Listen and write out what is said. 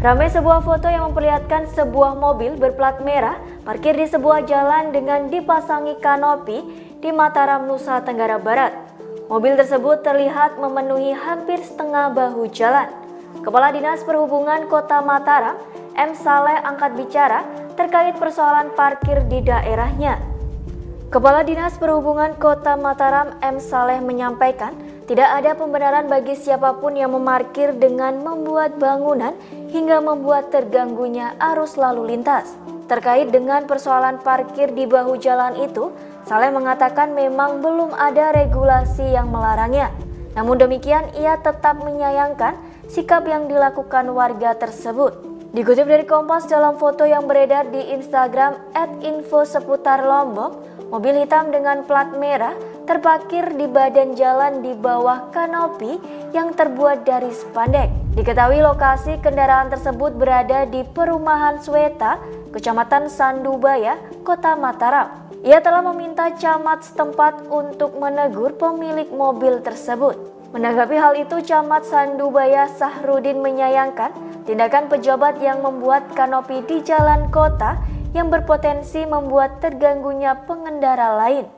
Ramai sebuah foto yang memperlihatkan sebuah mobil berplat merah parkir di sebuah jalan dengan dipasangi kanopi di Mataram, Nusa Tenggara Barat. Mobil tersebut terlihat memenuhi hampir setengah bahu jalan. Kepala Dinas Perhubungan Kota Mataram, M. Saleh angkat bicara terkait persoalan parkir di daerahnya. Kepala Dinas Perhubungan Kota Mataram, M. Saleh menyampaikan, tidak ada pembenaran bagi siapapun yang memarkir dengan membuat bangunan hingga membuat terganggunya arus lalu lintas. Terkait dengan persoalan parkir di bahu jalan itu, Saleh mengatakan memang belum ada regulasi yang melarangnya. Namun demikian, ia tetap menyayangkan sikap yang dilakukan warga tersebut. Dikutip dari Kompas dalam foto yang beredar di Instagram @info_seputar_lombok, mobil hitam dengan plat merah terparkir di badan jalan di bawah kanopi yang terbuat dari spandek. Diketahui lokasi kendaraan tersebut berada di Perumahan Sweta, Kecamatan Sandubaya, Kota Mataram. Ia telah meminta camat setempat untuk menegur pemilik mobil tersebut. Menanggapi hal itu, Camat Sandubaya Sahrudin menyayangkan tindakan pejabat yang membuat kanopi di jalan kota yang berpotensi membuat terganggunya pengendara lain.